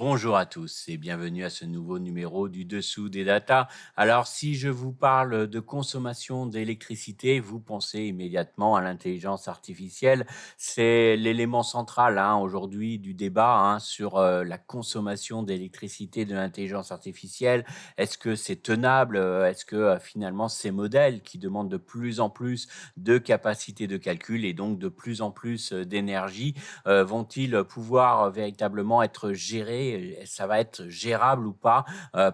Bonjour à tous et bienvenue à ce nouveau numéro du Dessous des Data. Alors, si je vous parle de consommation d'électricité, vous pensez immédiatement à l'intelligence artificielle. C'est l'élément central aujourd'hui du débat sur la consommation d'électricité de l'intelligence artificielle. Est-ce que c'est tenable? Est-ce que finalement ces modèles qui demandent de plus en plus de capacité de calcul et donc de plus en plus d'énergie vont-ils pouvoir véritablement être gérés? Ça va être gérable ou pas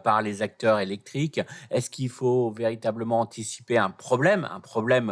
par les acteurs électriques? Est-ce qu'il faut véritablement anticiper un problème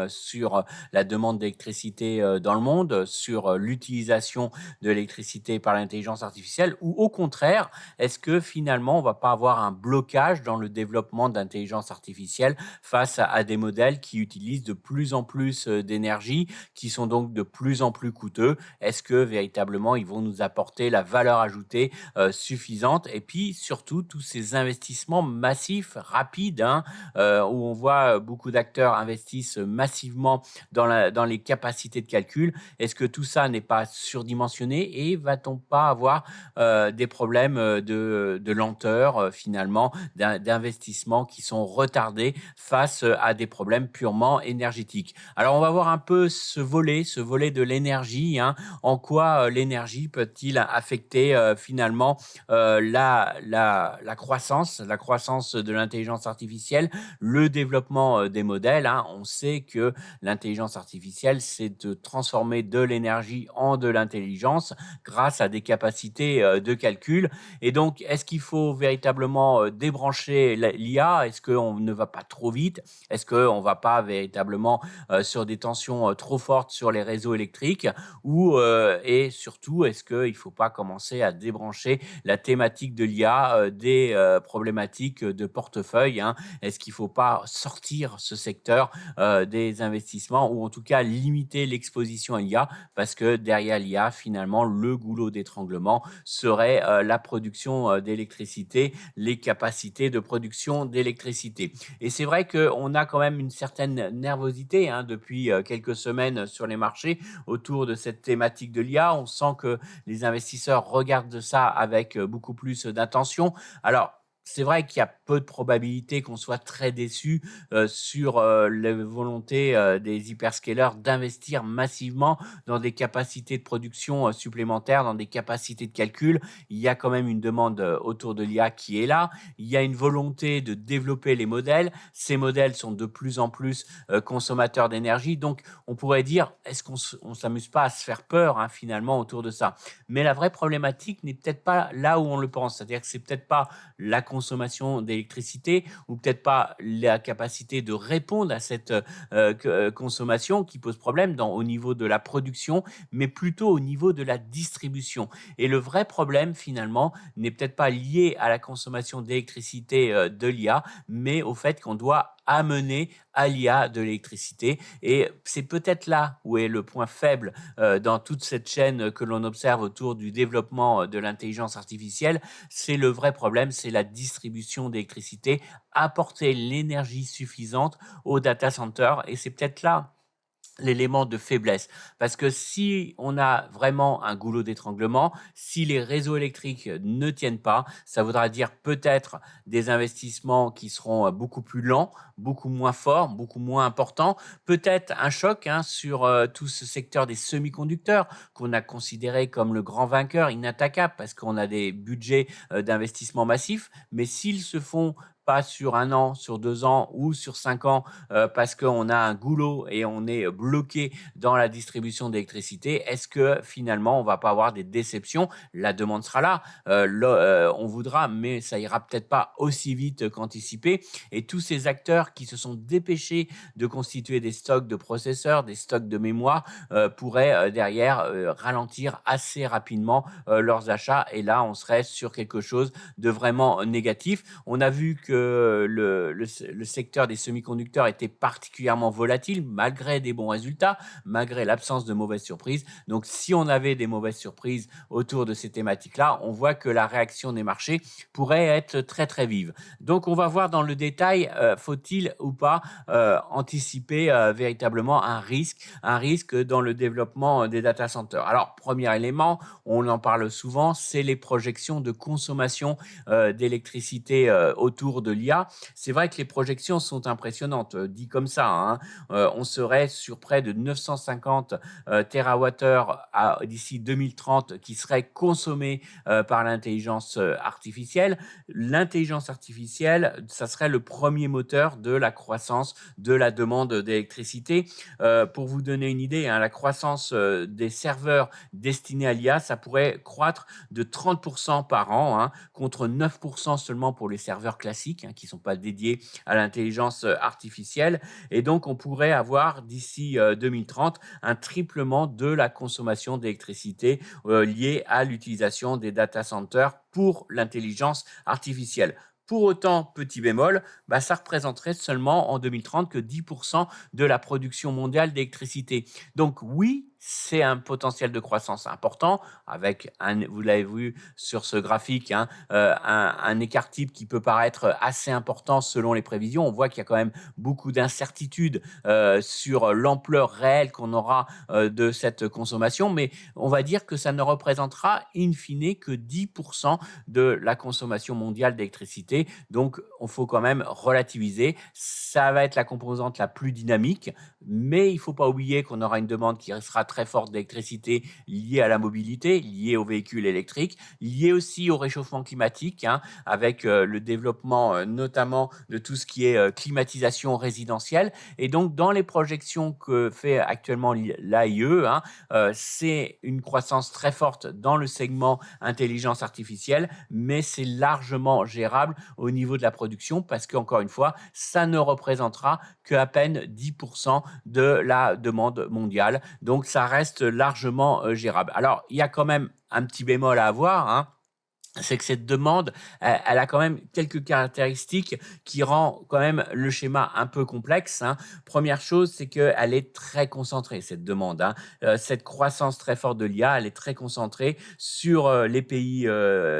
sur la demande d'électricité dans le monde, sur l'utilisation de l'électricité par l'intelligence artificielle? Ou au contraire, est-ce que finalement on va pas avoir un blocage dans le développement d'intelligence artificielle face à des modèles qui utilisent de plus en plus d'énergie, qui sont donc de plus en plus coûteux? Est-ce que véritablement ils vont nous apporter la valeur ajoutée suffisante? Et puis surtout, tous ces investissements massifs, rapides, où on voit beaucoup d'acteurs investissent massivement dans les capacités de calcul. Est-ce que tout ça n'est pas surdimensionné et va-t-on pas avoir des problèmes de lenteur finalement, d'investissements qui sont retardés face à des problèmes purement énergétiques? Alors on va voir un peu ce volet de l'énergie, en quoi l'énergie peut-il affecter finalement la croissance de l'intelligence artificielle, le développement des modèles. On sait que l'intelligence artificielle, c'est de transformer de l'énergie en de l'intelligence grâce à des capacités de calcul. Et donc, est-ce qu'il faut véritablement débrancher l'IA? Est-ce qu'on ne va pas trop vite? Est-ce qu'on ne va pas véritablement sur des tensions trop fortes sur les réseaux électriques? Ou et surtout, est-ce qu'il ne faut pas commencer à débrancher la thématique de l'IA des problématiques de portefeuille? Est-ce qu'il ne faut pas sortir ce secteur des investissements ou en tout cas limiter l'exposition à l'IA? Parce que derrière l'IA, finalement, le goulot d'étranglement serait la production d'électricité, les capacités de production d'électricité. Et c'est vrai qu'on a quand même une certaine nervosité depuis quelques semaines sur les marchés autour de cette thématique de l'IA. On sent que les investisseurs regardent ça avec beaucoup plus d'attention. Alors, c'est vrai qu'il y a peu de probabilités qu'on soit très déçu sur les volontés des hyperscalers d'investir massivement dans des capacités de production supplémentaires, dans des capacités de calcul. Il y a quand même une demande autour de l'IA qui est là. Il y a une volonté de développer les modèles. Ces modèles sont de plus en plus consommateurs d'énergie. Donc, on pourrait dire, est-ce qu'on ne s'amuse pas à se faire peur finalement autour de ça? Mais la vraie problématique n'est peut-être pas là où on le pense. C'est-à-dire que c'est peut-être pas la consommation d'électricité ou peut-être pas la capacité de répondre à cette consommation qui pose problème au niveau de la production, mais plutôt au niveau de la distribution. Et le vrai problème finalement n'est peut-être pas lié à la consommation d'électricité de l'IA, mais au fait qu'on doit amener à l'IA de l'électricité. Et c'est peut-être là où est le point faible dans toute cette chaîne que l'on observe autour du développement de l'intelligence artificielle. C'est le vrai problème, c'est la distribution d'électricité, apporter l'énergie suffisante aux data centers. Et c'est peut-être là l'élément de faiblesse. Parce que si on a vraiment un goulot d'étranglement, si les réseaux électriques ne tiennent pas, ça voudra dire peut-être des investissements qui seront beaucoup plus lents, beaucoup moins forts, beaucoup moins importants, peut-être un choc sur tout ce secteur des semi-conducteurs qu'on a considéré comme le grand vainqueur inattaquable parce qu'on a des budgets d'investissement massifs, mais s'ils se font pas sur un an, sur 2 ans ou sur 5 ans, parce qu'on a un goulot et on est bloqué dans la distribution d'électricité, est-ce que finalement on va pas avoir des déceptions? La demande sera là, on voudra, mais ça ira peut-être pas aussi vite qu'anticipé. Et tous ces acteurs qui se sont dépêchés de constituer des stocks de processeurs, des stocks de mémoire, pourraient derrière ralentir assez rapidement leurs achats. Et là, on serait sur quelque chose de vraiment négatif. On a vu que que le secteur des semi-conducteurs était particulièrement volatile, malgré des bons résultats, malgré l'absence de mauvaises surprises. Donc, si on avait des mauvaises surprises autour de ces thématiques-là, on voit que la réaction des marchés pourrait être très, très vive. Donc, on va voir dans le détail, faut-il ou pas anticiper véritablement un risque dans le développement des data centers. Alors, premier élément, on en parle souvent, c'est les projections de consommation d'électricité autour de l'IA. C'est vrai que les projections sont impressionnantes, dit comme ça, hein. On serait sur près de 950 TWh d'ici 2030 qui seraient consommés par l'intelligence artificielle. L'intelligence artificielle, ça serait le premier moteur de la croissance de la demande d'électricité. Pour vous donner une idée, hein, la croissance des serveurs destinés à l'IA, ça pourrait croître de 30% par an, hein, contre 9% seulement pour les serveurs classiques, hein, qui ne sont pas dédiés à l'intelligence artificielle. Et donc, on pourrait avoir d'ici 2030 un triplement de la consommation d'électricité liée à l'utilisation des data centers pour l'intelligence artificielle. Pour autant, petit bémol, ça représenterait seulement en 2030 que 10% de la production mondiale d'électricité. Donc oui, c'est un potentiel de croissance important, avec, vous l'avez vu sur ce graphique, hein, un écart type qui peut paraître assez important selon les prévisions. On voit qu'il y a quand même beaucoup d'incertitudes sur l'ampleur réelle qu'on aura de cette consommation, mais on va dire que ça ne représentera in fine que 10% de la consommation mondiale d'électricité. Donc, il faut quand même relativiser. Ça va être la composante la plus dynamique, mais il ne faut pas oublier qu'on aura une demande qui sera très forte d'électricité liée à la mobilité, liée aux véhicules électriques, liée aussi au réchauffement climatique, hein, avec le développement notamment de tout ce qui est climatisation résidentielle. Et donc, dans les projections que fait actuellement l'AIE, hein, c'est une croissance très forte dans le segment intelligence artificielle, mais c'est largement gérable au niveau de la production parce qu'encore une fois, ça ne représentera qu'à peine 10% de la demande mondiale. Donc, ça reste largement gérable. Alors, il y a quand même un petit bémol à avoir, hein, c'est que cette demande, elle a quand même quelques caractéristiques qui rend quand même le schéma un peu complexe, hein. Première chose, c'est qu'elle est très concentrée, cette demande, hein. Cette croissance très forte de l'IA, elle est très concentrée sur les pays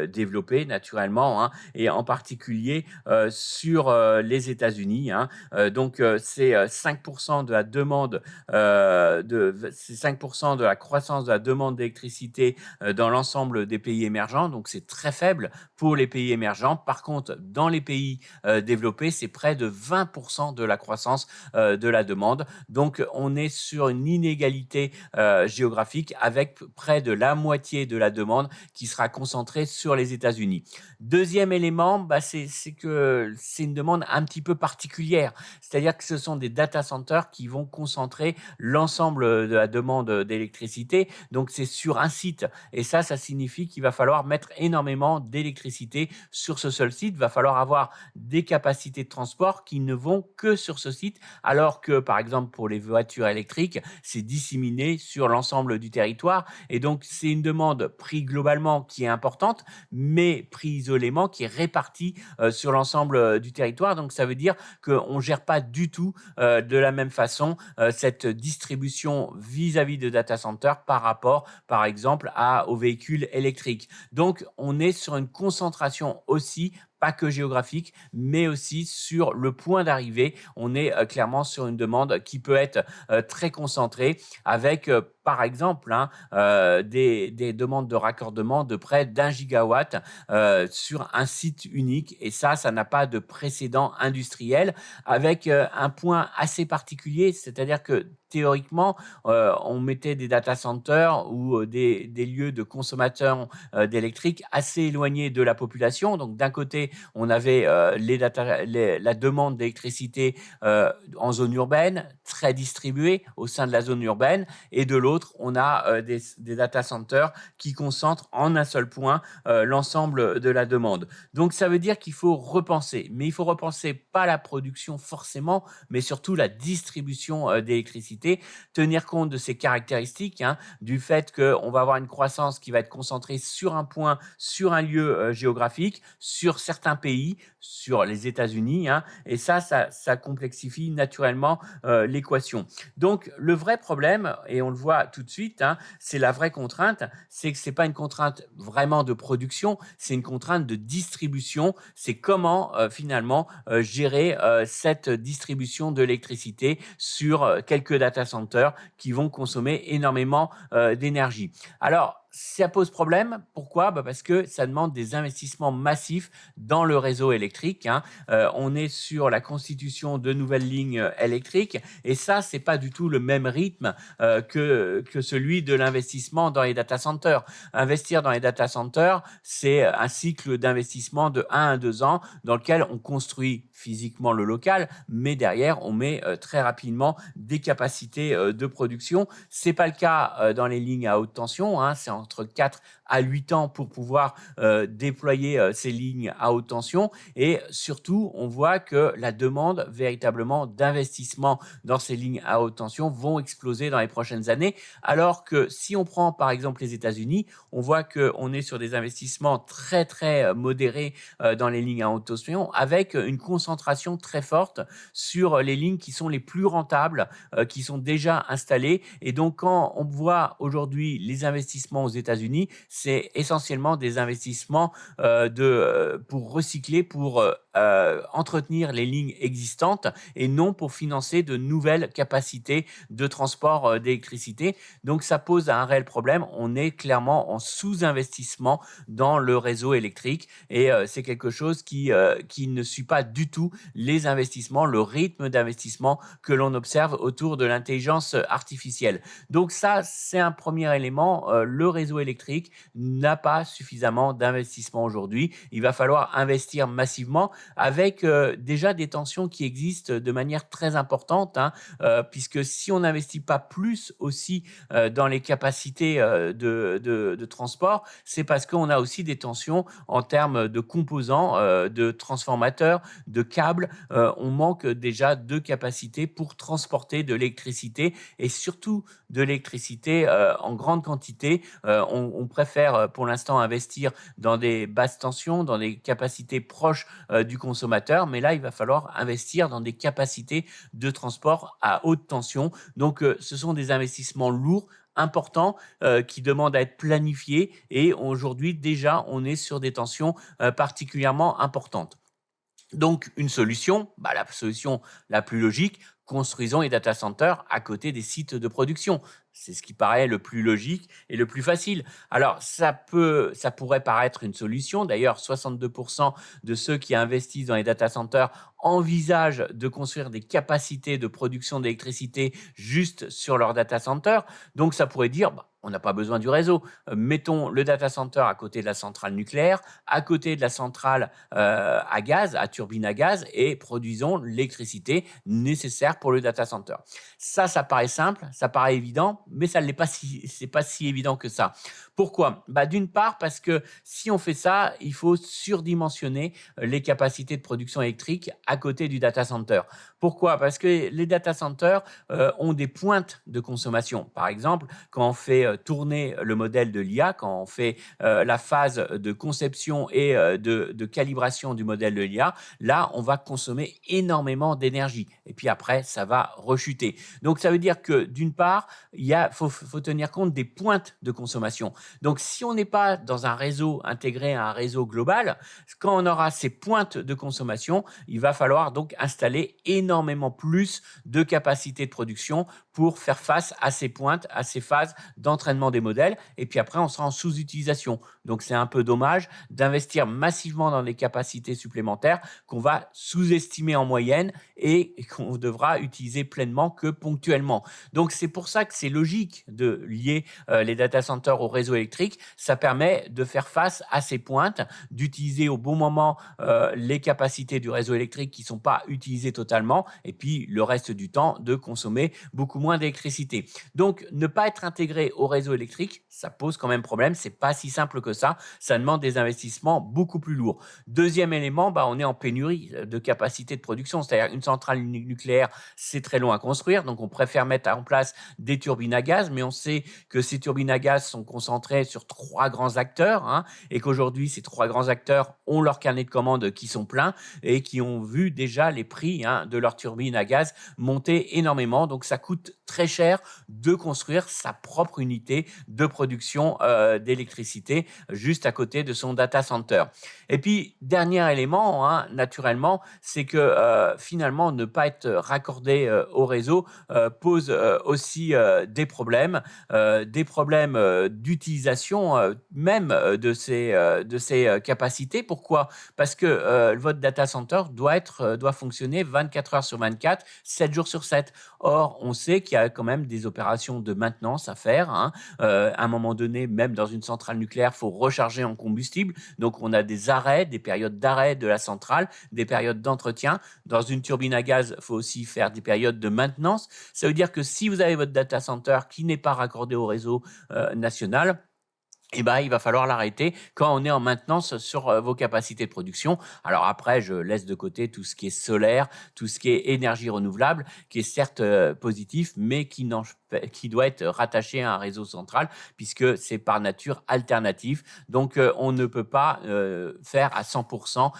développés, naturellement, hein, et en particulier sur les États-Unis, hein. Donc, c'est 5% de la demande, c'est 5% de la croissance de la demande d'électricité dans l'ensemble des pays émergents. Donc, c'est très faible pour les pays émergents. Par contre, dans les pays développés, c'est près de 20% de la croissance de la demande. Donc, on est sur une inégalité géographique avec près de la moitié de la demande qui sera concentrée sur les États-Unis. Deuxième élément, c'est que c'est une demande un petit peu particulière. C'est-à-dire que ce sont des data centers qui vont concentrer l'ensemble de la demande d'électricité. Donc, c'est sur un site. Et ça signifie qu'il va falloir mettre énormément d'électricité sur ce seul site. Il va falloir avoir des capacités de transport qui ne vont que sur ce site, alors que, par exemple, pour les voitures électriques, c'est disséminé sur l'ensemble du territoire. Et donc, c'est une demande pris globalement qui est importante, mais pris isolément qui est répartie sur l'ensemble du territoire. Donc, ça veut dire qu'on ne gère pas du tout de la même façon cette distribution vis-à-vis de data centers par rapport, par exemple, aux véhicules électriques. Donc, on est sur une concentration aussi, pas que géographique, mais aussi sur le point d'arrivée. On est clairement sur une demande qui peut être très concentrée avec, par exemple, hein, des demandes de raccordement de près d'1 gigawatt sur un site unique. Et ça n'a pas de précédent industriel, avec un point assez particulier, c'est-à-dire que théoriquement, on mettait des data centers ou des lieux de consommation d'électrique assez éloignés de la population. Donc, d'un côté, on avait la demande d'électricité en zone urbaine, très distribuée au sein de la zone urbaine, et de l'autre, on a des data centers qui concentrent en un seul point l'ensemble de la demande. Donc, ça veut dire qu'il faut repenser, mais il faut repenser pas la production forcément, mais surtout la distribution d'électricité, tenir compte de ces caractéristiques, hein, du fait qu'on va avoir une croissance qui va être concentrée sur un point, sur un lieu géographique, sur certains certains pays, sur les États-Unis, hein, et ça complexifie naturellement l'équation. Donc, le vrai problème, et on le voit tout de suite, hein, c'est la vraie contrainte, c'est que c'est pas une contrainte vraiment de production, c'est une contrainte de distribution. C'est comment finalement gérer cette distribution de l'électricité sur quelques data centers qui vont consommer énormément d'énergie. Alors, ça pose problème. Pourquoi? Parce que ça demande des investissements massifs dans le réseau électrique, hein. On est sur la constitution de nouvelles lignes électriques et ça, c'est pas du tout le même rythme que celui de l'investissement dans les data centers. Investir dans les data centers, c'est un cycle d'investissement de 1 à 2 ans dans lequel on construit physiquement le local, mais derrière, on met très rapidement des capacités de production. C'est pas le cas dans les lignes à haute tension, hein, c'est entre 4 à 8 ans pour pouvoir déployer ces lignes à haute tension. Et surtout, on voit que la demande véritablement d'investissement dans ces lignes à haute tension vont exploser dans les prochaines années. Alors que si on prend par exemple les États-Unis, on voit qu'on est sur des investissements très très modérés dans les lignes à haute tension avec une concentration très forte sur les lignes qui sont les plus rentables, qui sont déjà installées. Et donc quand on voit aujourd'hui les investissements aux États-Unis, c'est essentiellement des investissements pour recycler, pour entretenir les lignes existantes et non pour financer de nouvelles capacités de transport d'électricité. Donc ça pose un réel problème. On est clairement en sous-investissement dans le réseau électrique et c'est quelque chose qui ne suit pas du tout les investissements, le rythme d'investissement que l'on observe autour de l'intelligence artificielle. Donc ça, c'est un premier élément. Le réseau électrique n'a pas suffisamment d'investissement aujourd'hui. Il va falloir investir massivement avec déjà des tensions qui existent de manière très importante, hein, puisque si on n'investit pas plus aussi dans les capacités de transport, c'est parce qu'on a aussi des tensions en termes de composants, de transformateurs, de câbles. On manque déjà de capacités pour transporter de l'électricité et surtout de l'électricité en grande quantité. On préfère pour l'instant investir dans des basses tensions, dans des capacités proches du consommateur, mais là, il va falloir investir dans des capacités de transport à haute tension. Donc, ce sont des investissements lourds, importants, qui demandent à être planifiés et aujourd'hui, déjà, on est sur des tensions particulièrement importantes. Donc, une solution, la solution la plus logique, construisons les data centers à côté des sites de production. C'est ce qui paraît le plus logique et le plus facile. Alors, ça pourrait paraître une solution. D'ailleurs, 62% de ceux qui investissent dans les data centers envisagent de construire des capacités de production d'électricité juste sur leur data center. Donc, ça pourrait dire, on n'a pas besoin du réseau. Mettons le data center à côté de la centrale nucléaire, à côté de la centrale à gaz, à turbine à gaz, et produisons l'électricité nécessaire pour le data center. Ça paraît simple, ça paraît évident, mais ça n'est pas c'est pas si évident que ça. Pourquoi? D'une part, parce que si on fait ça, il faut surdimensionner les capacités de production électrique à côté du data center. Pourquoi? Parce que les data centers ont des pointes de consommation. Par exemple, quand on fait tourner le modèle de l'IA, quand on fait la phase de conception et de calibration du modèle de l'IA, là, on va consommer énormément d'énergie. Et puis après, ça va rechuter. Donc, ça veut dire que d'une part, faut tenir compte des pointes de consommation. Donc, si on n'est pas dans un réseau intégré à un réseau global, quand on aura ces pointes de consommation, il va falloir donc installer énormément plus de capacité de production pour faire face à ces pointes, à ces phases d'entraînement des modèles. Et puis après, on sera en sous-utilisation. Donc, c'est un peu dommage d'investir massivement dans des capacités supplémentaires qu'on va sous-estimer en moyenne et qu'on devra utiliser pleinement que ponctuellement. Donc, c'est pour ça que c'est logique de lier les data centers au réseau électrique. Ça permet de faire face à ces pointes, d'utiliser au bon moment les capacités du réseau électrique qui ne sont pas utilisées totalement et puis le reste du temps de consommer beaucoup moins d'électricité. Donc, ne pas être intégré au réseau électrique, ça pose quand même problème. C'est pas si simple que ça. Ça demande des investissements beaucoup plus lourds. Deuxième élément, on est en pénurie de capacité de production. C'est-à-dire une centrale nucléaire, c'est très long à construire. Donc, on préfère mettre en place des turbines à gaz, mais on sait que ces turbines à gaz sont concentrées concentré sur 3 grands acteurs, hein, et qu'aujourd'hui, ces 3 grands acteurs ont leur carnet de commandes qui sont pleins et qui ont vu déjà les prix, hein, de leurs turbines à gaz monter énormément. Donc, ça coûte très cher de construire sa propre unité de production d'électricité juste à côté de son data center. Et puis, dernier élément, hein, naturellement, c'est que finalement, ne pas être raccordé au réseau pose aussi des problèmes d'utilisation même de ces capacités. Pourquoi? Parce que votre data center doit fonctionner 24 heures sur 24, 7 jours sur 7. Or, on sait qu'il y a quand même des opérations de maintenance à faire, hein. À un moment donné, même dans une centrale nucléaire, il faut recharger en combustible. Donc, on a des arrêts, des périodes d'arrêt de la centrale, des périodes d'entretien. Dans une turbine à gaz, il faut aussi faire des périodes de maintenance. Ça veut dire que si vous avez votre data center qui n'est pas raccordé au réseau national, eh ben, il va falloir l'arrêter quand on est en maintenance sur vos capacités de production. Alors après, je laisse de côté tout ce qui est solaire, tout ce qui est énergie renouvelable, qui est certes positif, mais qui doit être rattaché à un réseau central, puisque c'est par nature alternatif. Donc, on ne peut pas faire à 100%,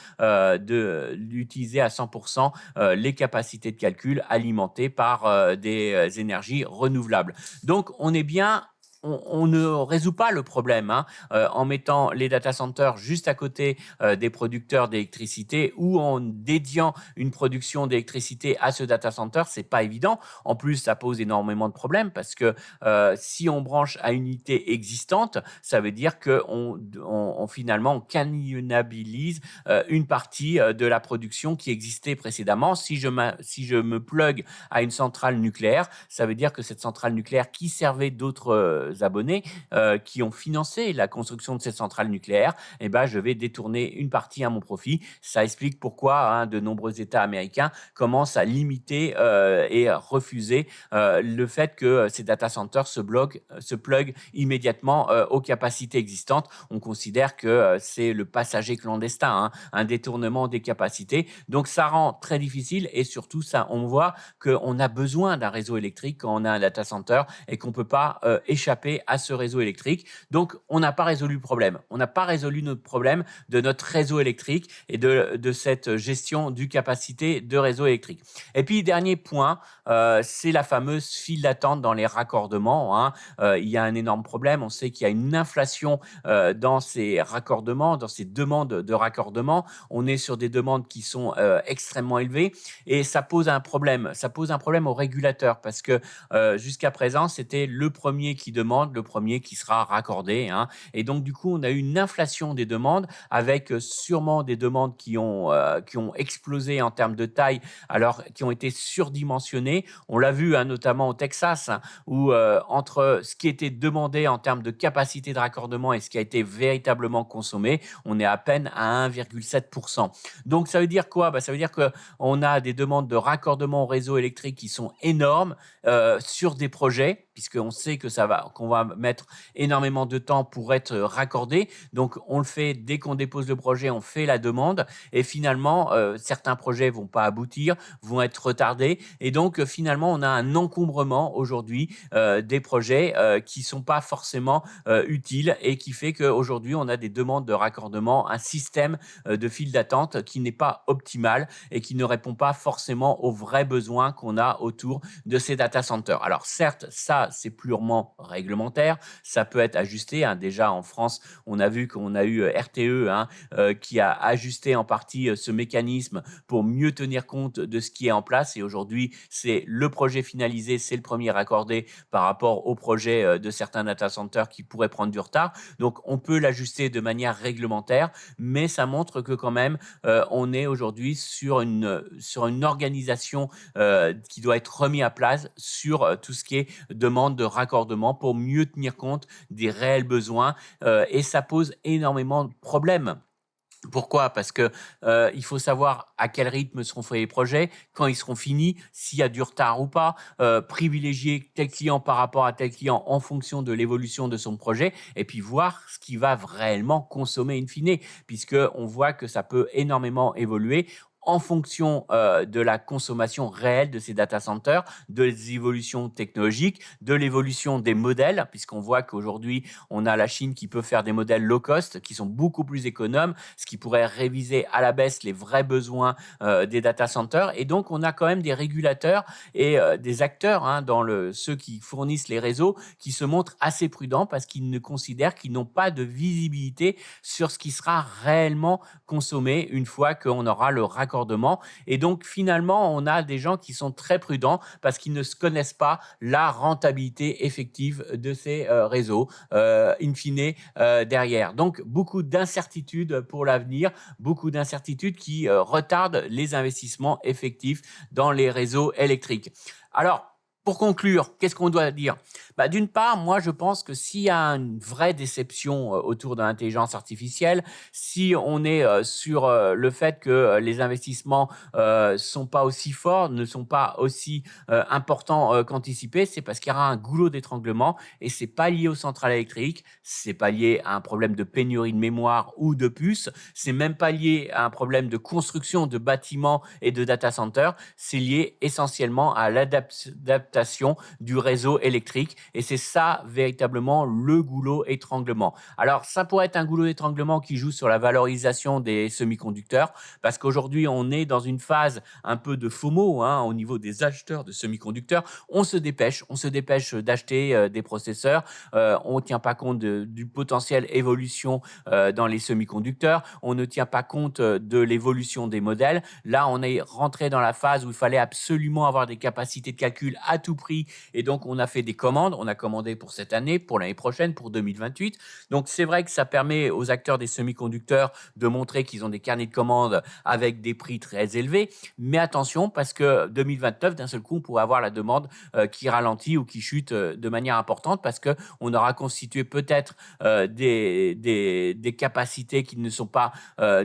l'utiliser à 100% les capacités de calcul alimentées par des énergies renouvelables. Donc, on ne résout pas le problème, hein, en mettant les data centers juste à côté des producteurs d'électricité ou en dédiant une production d'électricité à ce data center. C'est pas évident. En plus, ça pose énormément de problèmes parce que si on branche à une unité existante, ça veut dire que finalement on cannibabilise une partie de la production qui existait précédemment. Si je me plug à une centrale nucléaire, ça veut dire que cette centrale nucléaire qui servait d'autres abonnés qui ont financé la construction de cette centrale nucléaire, eh ben, je vais détourner une partie à mon profit. Ça explique pourquoi, hein, de nombreux États américains commencent à limiter et à refuser le fait que ces data centers se plug immédiatement aux capacités existantes. On considère que c'est le passager clandestin, hein, un détournement des capacités. Donc, ça rend très difficile et surtout, ça, on voit qu'on a besoin d'un réseau électrique quand on a un data center et qu'on ne peut pas échapper à ce réseau électrique. Donc, on n'a pas résolu le problème. On n'a pas résolu notre problème de notre réseau électrique et de cette gestion du capacité de réseau électrique. Et puis, dernier point, c'est la fameuse file d'attente dans les raccordements, hein. Il y a un énorme problème. On sait qu'il y a une inflation dans ces raccordements, dans ces demandes de raccordement. On est sur des demandes qui sont extrêmement élevées et ça pose un problème. Ça pose un problème aux régulateurs parce que jusqu'à présent, c'était le premier qui demande, le premier qui sera raccordé, hein. Et donc, du coup, on a eu une inflation des demandes avec sûrement des demandes qui ont explosé en termes de taille, alors qui ont été surdimensionnées. On l'a vu, hein, notamment au Texas, hein, où entre ce qui était demandé en termes de capacité de raccordement et ce qui a été véritablement consommé, on est à peine à 1,7%. Donc, ça veut dire quoi? Ça veut dire qu'on a des demandes de raccordement au réseau électrique qui sont énormes sur des projets, puisqu'on sait qu'on va mettre énormément de temps pour être raccordé. Donc, on le fait dès qu'on dépose le projet, on fait la demande et finalement, certains projets vont pas aboutir, vont être retardés et donc, finalement, on a un encombrement aujourd'hui des projets qui sont pas forcément utiles et qui fait qu'aujourd'hui, on a des demandes de raccordement, un système de file d'attente qui n'est pas optimal et qui ne répond pas forcément aux vrais besoins qu'on a autour de ces data centers. Alors certes, ça, c'est purement réglementaire, ça peut être ajusté, hein. Déjà en France, on a vu qu'on a eu RTE, hein, qui a ajusté en partie ce mécanisme pour mieux tenir compte de ce qui est en place et aujourd'hui, c'est le projet finalisé, c'est le premier raccordé par rapport au projet de certains data centers qui pourraient prendre du retard. Donc, on peut l'ajuster de manière réglementaire, mais ça montre que quand même, on est aujourd'hui sur une organisation qui doit être remis à place sur tout ce qui est demande de raccordement pour mieux tenir compte des réels besoins et ça pose énormément de problèmes. Pourquoi? Parce que il faut savoir à quel rythme seront faits les projets, quand ils seront finis, s'il y a du retard ou pas, privilégier tel client par rapport à tel client en fonction de l'évolution de son projet, et puis voir ce qui va réellement consommer in fine, puisque on voit que ça peut énormément évoluer en fonction de la consommation réelle de ces data centers, des évolutions technologiques, de l'évolution des modèles, puisqu'on voit qu'aujourd'hui, on a la Chine qui peut faire des modèles low cost qui sont beaucoup plus économes, ce qui pourrait réviser à la baisse les vrais besoins des data centers. Et donc, on a quand même des régulateurs et des acteurs ceux qui fournissent les réseaux qui se montrent assez prudents parce qu'ils ne considèrent qu'ils n'ont pas de visibilité sur ce qui sera réellement consommé une fois qu'on aura le raccordement. Et donc, finalement, on a des gens qui sont très prudents parce qu'ils ne se connaissent pas la rentabilité effective de ces réseaux, in fine, derrière. Donc, beaucoup d'incertitudes pour l'avenir, beaucoup d'incertitudes qui retardent les investissements effectifs dans les réseaux électriques. Alors, pour conclure, qu'est-ce qu'on doit dire? D'une part, moi, je pense que s'il y a une vraie déception autour de l'intelligence artificielle, si on est sur le fait que les investissements sont pas aussi forts, ne sont pas aussi importants qu'anticipés, c'est parce qu'il y aura un goulot d'étranglement et c'est pas lié aux centrales électriques, c'est pas lié à un problème de pénurie de mémoire ou de puces, c'est même pas lié à un problème de construction de bâtiments et de data centers, c'est lié essentiellement à l'adaptation du réseau électrique et c'est ça véritablement le goulot étranglement. Alors ça pourrait être un goulot d'étranglement qui joue sur la valorisation des semi-conducteurs parce qu'aujourd'hui on est dans une phase un peu de FOMO au niveau des acheteurs de semi-conducteurs. On se dépêche d'acheter des processeurs, on ne tient pas compte du potentiel évolution dans les semi-conducteurs, on ne tient pas compte de l'évolution des modèles. Là, on est rentré dans la phase où il fallait absolument avoir des capacités de calcul à tout prix et donc on a fait des commandes, on a commandé pour cette année, pour l'année prochaine, pour 2028. Donc c'est vrai que ça permet aux acteurs des semi-conducteurs de montrer qu'ils ont des carnets de commandes avec des prix très élevés, mais attention parce que 2029, d'un seul coup, on pourrait avoir la demande qui ralentit ou qui chute de manière importante parce qu'on aura constitué peut-être des capacités qui ne sont pas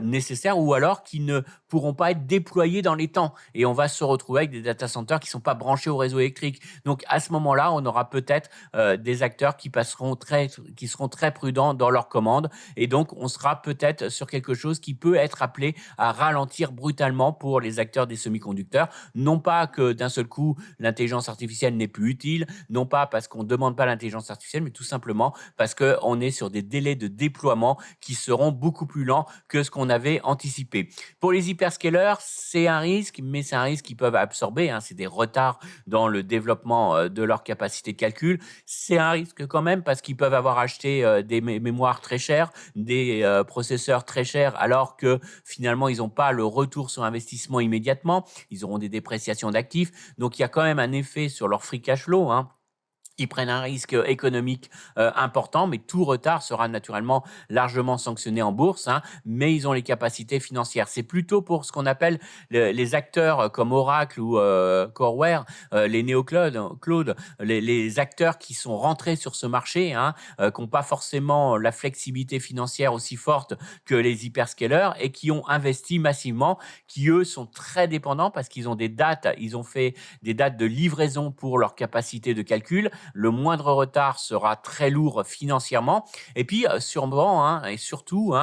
nécessaires ou alors qui ne pourront pas être déployés dans les temps et on va se retrouver avec des data centers qui ne sont pas branchés au réseau électrique. Donc à ce moment-là, on aura peut-être des acteurs qui seront très prudents dans leurs commandes et donc on sera peut-être sur quelque chose qui peut être appelé à ralentir brutalement pour les acteurs des semi-conducteurs. Non pas que d'un seul coup l'intelligence artificielle n'est plus utile, non pas parce qu'on ne demande pas l'intelligence artificielle, mais tout simplement parce qu'on est sur des délais de déploiement qui seront beaucoup plus lents que ce qu'on avait anticipé. Pour les hyperscalers, c'est un risque, mais c'est un risque qu'ils peuvent absorber. C'est des retards dans le développement de leur capacité de calcul. C'est un risque quand même parce qu'ils peuvent avoir acheté des mémoires très chères, des processeurs très chers, alors que finalement, ils n'ont pas le retour sur investissement immédiatement. Ils auront des dépréciations d'actifs. Donc, il y a quand même un effet sur leur free cash flow. Ils prennent un risque économique important, mais tout retard sera naturellement largement sanctionné en bourse, mais ils ont les capacités financières. C'est plutôt pour ce qu'on appelle les acteurs comme Oracle ou Coreware, les néoclouds, les acteurs qui sont rentrés sur ce marché, qui n'ont pas forcément la flexibilité financière aussi forte que les hyperscalers et qui ont investi massivement, qui eux sont très dépendants parce qu'ils ont des dates, ils ont fait des dates de livraison pour leur capacité de calcul. Le moindre retard sera très lourd financièrement. Et puis, sûrement, et surtout,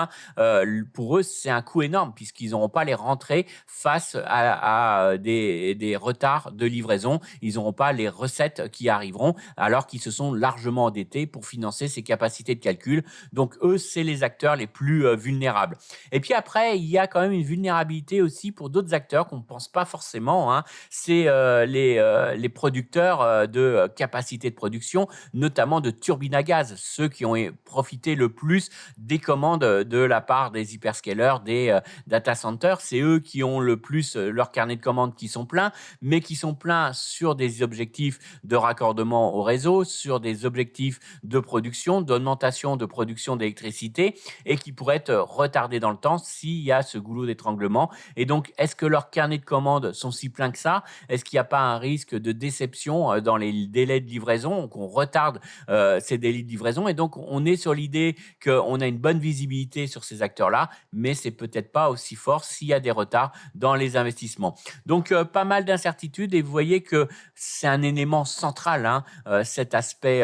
pour eux, c'est un coût énorme puisqu'ils n'auront pas les rentrées face à des retards de livraison. Ils n'auront pas les recettes qui arriveront alors qu'ils se sont largement endettés pour financer ces capacités de calcul. Donc, eux, c'est les acteurs les plus vulnérables. Et puis après, il y a quand même une vulnérabilité aussi pour d'autres acteurs qu'on ne pense pas forcément. C'est les producteurs de capacités de production, notamment de turbines à gaz, ceux qui ont profité le plus des commandes de la part des hyperscalers, des data centers. C'est eux qui ont le plus leur carnet de commandes qui sont pleins, mais qui sont pleins sur des objectifs de raccordement au réseau, sur des objectifs de production, d'augmentation de production d'électricité et qui pourraient être retardés dans le temps s'il y a ce goulot d'étranglement. Et donc, est-ce que leurs carnets de commandes sont si pleins que ça? Est-ce qu'il n'y a pas un risque de déception dans les délais de livraison, qu'on retarde ces délais de livraison? Et donc, on est sur l'idée qu'on a une bonne visibilité sur ces acteurs-là, mais c'est peut-être pas aussi fort s'il y a des retards dans les investissements. Donc, pas mal d'incertitudes et vous voyez que c'est un élément central, cet aspect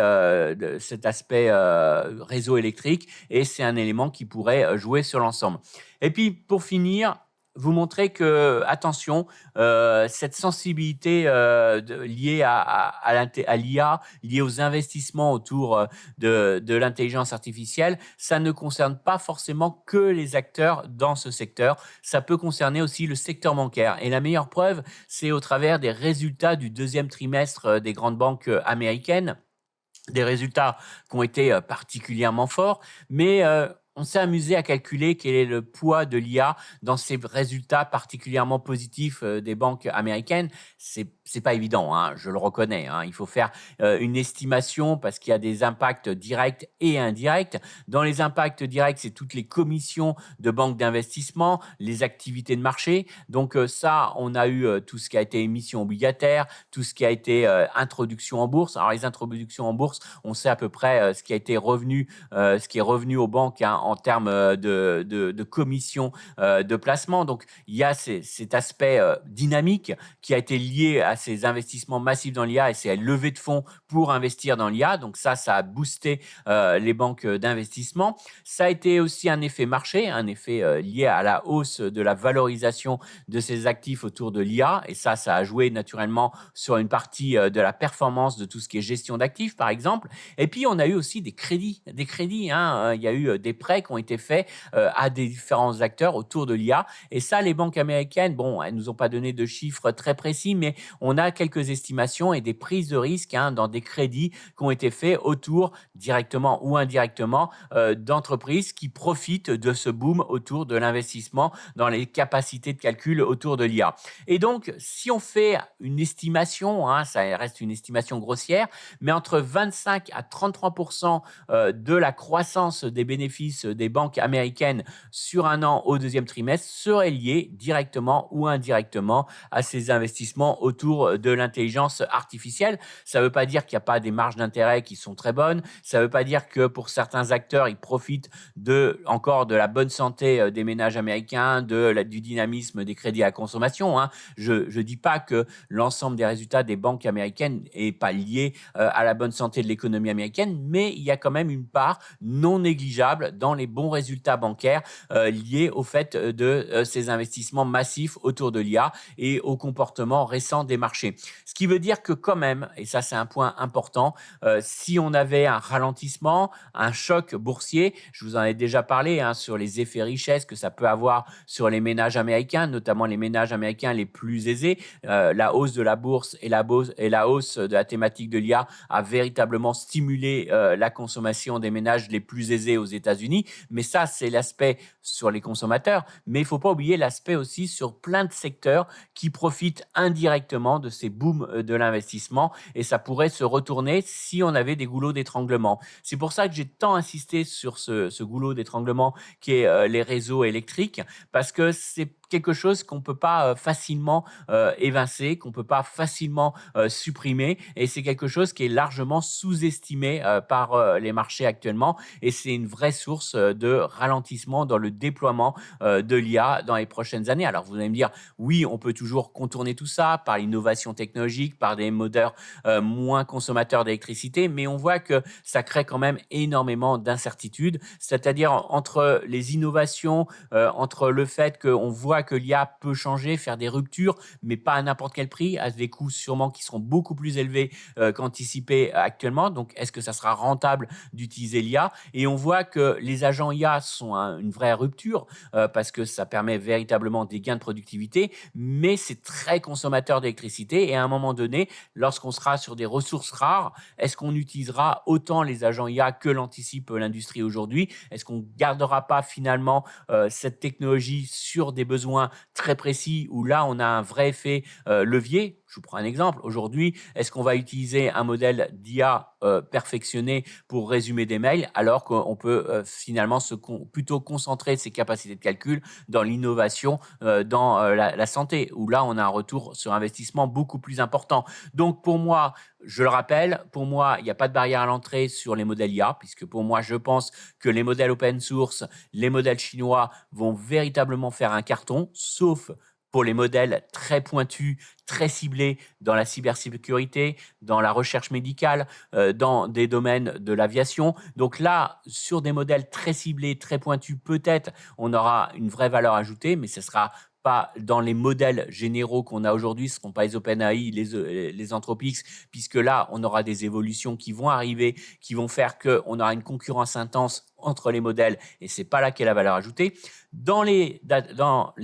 réseau électrique et c'est un élément qui pourrait jouer sur l'ensemble. Et puis, pour finir, vous montrer que, attention, cette sensibilité liée à l'IA, liée aux investissements autour de l'intelligence artificielle, ça ne concerne pas forcément que les acteurs dans ce secteur, ça peut concerner aussi le secteur bancaire. Et la meilleure preuve, c'est au travers des résultats du deuxième trimestre des grandes banques américaines, des résultats qui ont été particulièrement forts, mais on s'est amusé à calculer quel est le poids de l'IA dans ces résultats particulièrement positifs des banques américaines. C'est pas évident, hein, je le reconnais, hein. Il faut faire une estimation parce qu'il y a des impacts directs et indirects. Dans les impacts directs, c'est toutes les commissions de banques d'investissement, les activités de marché. Donc ça, on a eu tout ce qui a été émission obligataire, tout ce qui a été introduction en bourse. Alors les introductions en bourse, on sait à peu près ce qui a été revenu, ce qui est revenu aux banques, hein, en termes de commission de placement. Donc il y a cet aspect dynamique qui a été lié à ces investissements massifs dans l'IA et ces levées de fonds pour investir dans l'IA. Donc ça a boosté les banques d'investissement. Ça a été aussi un effet marché, un effet lié à la hausse de la valorisation de ces actifs autour de l'IA. Et ça a joué naturellement sur une partie de la performance de tout ce qui est gestion d'actifs, par exemple. Et puis, on a eu aussi des crédits. Des crédits, hein. Il y a eu des prêts qui ont été faits à des différents acteurs autour de l'IA. Et ça, les banques américaines, bon, elles nous ont pas donné de chiffres très précis, mais on a quelques estimations et des prises de risques, hein, dans des crédits qui ont été faits autour, directement ou indirectement, d'entreprises qui profitent de ce boom autour de l'investissement dans les capacités de calcul autour de l'IA. Et donc, si on fait une estimation, hein, ça reste une estimation grossière, mais entre 25 à 33% de la croissance des bénéfices des banques américaines sur un an au deuxième trimestre serait liée directement ou indirectement à ces investissements autour de l'intelligence artificielle. Ça ne veut pas dire qu'il n'y a pas des marges d'intérêt qui sont très bonnes. Ça ne veut pas dire que pour certains acteurs, ils profitent encore de la bonne santé des ménages américains, du dynamisme des crédits à la consommation, hein. Je ne dis pas que l'ensemble des résultats des banques américaines n'est pas lié à la bonne santé de l'économie américaine, mais il y a quand même une part non négligeable dans les bons résultats bancaires liés au fait de ces investissements massifs autour de l'IA et au comportement récent des marchés. Ce qui veut dire que quand même, et ça c'est un point important, si on avait un ralentissement, un choc boursier, je vous en ai déjà parlé, hein, sur les effets richesse que ça peut avoir sur les ménages américains, notamment les ménages américains les plus aisés. La hausse de la bourse et la hausse de la thématique de l'IA a véritablement stimulé la consommation des ménages les plus aisés aux États-Unis. Mais ça, c'est l'aspect sur les consommateurs. Mais il ne faut pas oublier l'aspect aussi sur plein de secteurs qui profitent indirectement de ces booms de l'investissement. Et ça pourrait se retourner si on avait des goulots d'étranglement. C'est pour ça que j'ai tant insisté sur ce goulot d'étranglement qui est les réseaux électriques, parce que c'est quelque chose qu'on ne peut pas facilement évincer, qu'on ne peut pas facilement supprimer. Et c'est quelque chose qui est largement sous-estimé par les marchés actuellement. Et c'est une vraie source de ralentissement dans le déploiement de l'IA dans les prochaines années. Alors vous allez me dire, oui, on peut toujours contourner tout ça par l'innovation technologique, par des moteurs moins consommateurs d'électricité, mais on voit que ça crée quand même énormément d'incertitudes. C'est-à-dire entre les innovations, entre le fait qu'on voit que l'IA peut changer, faire des ruptures, mais pas à n'importe quel prix, à des coûts sûrement qui seront beaucoup plus élevés qu'anticipés actuellement. Donc, est-ce que ça sera rentable d'utiliser l'IA? Et on voit que les agents IA sont une vraie rupture parce que ça permet véritablement des gains de productivité, mais c'est très consommateur d'électricité. Et à un moment donné, lorsqu'on sera sur des ressources rares, est-ce qu'on utilisera autant les agents IA que l'anticipe l'industrie aujourd'hui? Est-ce qu'on ne gardera pas finalement cette technologie sur des besoins très précis où là, on a un vrai effet levier? Je vous prends un exemple. Aujourd'hui, est-ce qu'on va utiliser un modèle d'IA perfectionné pour résumer des mails alors qu'on peut finalement plutôt concentrer ses capacités de calcul dans l'innovation, dans la santé, où là, on a un retour sur investissement beaucoup plus important. Donc, pour moi, je le rappelle, pour moi, il n'y a pas de barrière à l'entrée sur les modèles IA, puisque pour moi, je pense que les modèles open source, les modèles chinois vont véritablement faire un carton, sauf pour les modèles très pointus, très ciblés dans la cybersécurité, dans la recherche médicale, dans des domaines de l'aviation. Donc là, sur des modèles très ciblés, très pointus, peut-être on aura une vraie valeur ajoutée, mais ce sera pas dans les modèles généraux qu'on a aujourd'hui, ce ne seront pas les OpenAI, les Anthropics, puisque là, on aura des évolutions qui vont arriver, qui vont faire qu'on aura une concurrence intense entre les modèles, et c'est pas là qu'est la valeur ajoutée. Dans les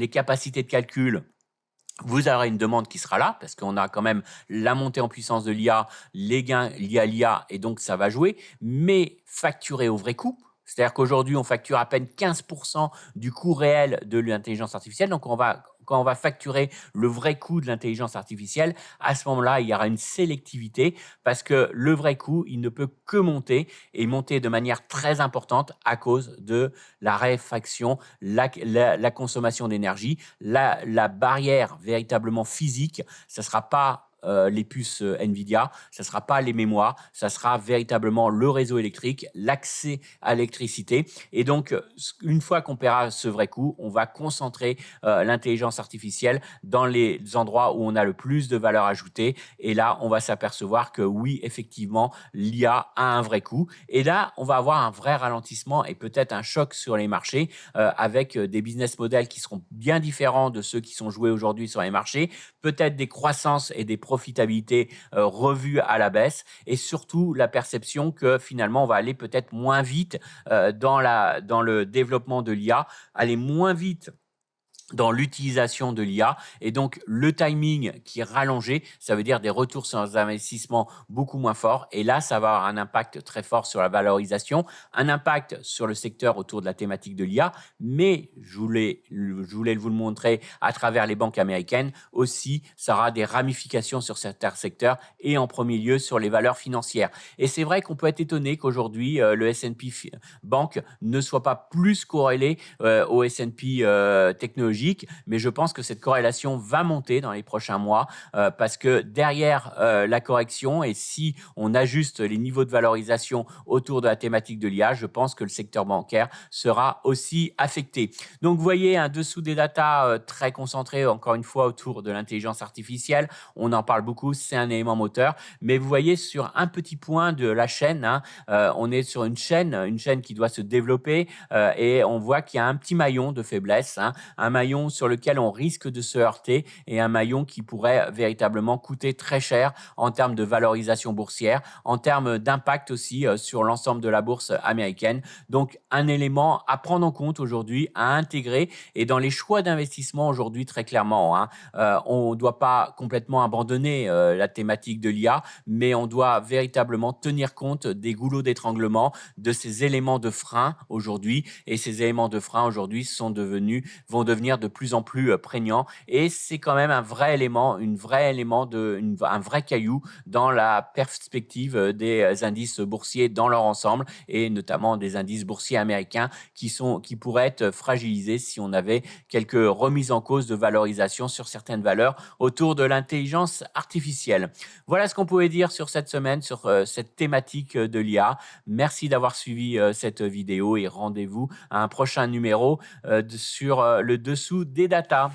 capacités de calcul, vous aurez une demande qui sera là, parce qu'on a quand même la montée en puissance de l'IA, les gains liés à l'IA, et donc ça va jouer, mais facturé au vrai coût. C'est-à-dire qu'aujourd'hui, on facture à peine 15% du coût réel de l'intelligence artificielle. Donc, quand on va facturer le vrai coût de l'intelligence artificielle, à ce moment-là, il y aura une sélectivité parce que le vrai coût, il ne peut que monter et monter de manière très importante à cause de la raréfaction, la consommation d'énergie, la barrière véritablement physique. Ça ne sera pas les puces Nvidia, ça ne sera pas les mémoires, ça sera véritablement le réseau électrique, l'accès à l'électricité. Et donc, une fois qu'on paiera ce vrai coût, on va concentrer l'intelligence artificielle dans les endroits où on a le plus de valeur ajoutée. Et là, on va s'apercevoir que oui, effectivement, l'IA a un vrai coût. Et là, on va avoir un vrai ralentissement et peut-être un choc sur les marchés avec des business models qui seront bien différents de ceux qui sont joués aujourd'hui sur les marchés, peut-être des croissances et des profitabilités revues à la baisse, et surtout la perception que finalement on va aller peut-être moins vite dans le développement de l'IA, aller moins vite dans l'utilisation de l'IA, et donc le timing qui est rallongé, ça veut dire des retours sur investissement beaucoup moins forts, et là ça va avoir un impact très fort sur la valorisation, un impact sur le secteur autour de la thématique de l'IA, mais je voulais vous le montrer à travers les banques américaines aussi, ça aura des ramifications sur certains secteurs et en premier lieu sur les valeurs financières. Et c'est vrai qu'on peut être étonné qu'aujourd'hui le S&P Bank ne soit pas plus corrélé au S&P technologique, mais je pense que cette corrélation va monter dans les prochains mois parce que derrière la correction, et si on ajuste les niveaux de valorisation autour de la thématique de l'IA, je pense que le secteur bancaire sera aussi affecté. Donc vous voyez, un dessous des datas très concentré encore une fois autour de l'intelligence artificielle, on en parle beaucoup, c'est un élément moteur, mais vous voyez sur un petit point de la chaîne, on est sur une chaîne qui doit se développer et on voit qu'il y a un petit maillon de faiblesse, un maillon sur lequel on risque de se heurter, et un maillon qui pourrait véritablement coûter très cher en termes de valorisation boursière, en termes d'impact aussi sur l'ensemble de la bourse américaine. Donc un élément à prendre en compte aujourd'hui, à intégrer, et dans les choix d'investissement aujourd'hui très clairement, on ne doit pas complètement abandonner la thématique de l'IA, mais on doit véritablement tenir compte des goulots d'étranglement, de ces éléments de frein aujourd'hui, et ces éléments de frein aujourd'hui vont devenir de plus en plus prégnants, et c'est quand même un vrai élément, un vrai caillou dans la perspective des indices boursiers dans leur ensemble, et notamment des indices boursiers américains qui pourraient être fragilisés si on avait quelques remises en cause de valorisation sur certaines valeurs autour de l'intelligence artificielle. Voilà ce qu'on pouvait dire sur cette semaine, sur cette thématique de l'IA. Merci d'avoir suivi cette vidéo, et rendez-vous à un prochain numéro sur le dessous des datas.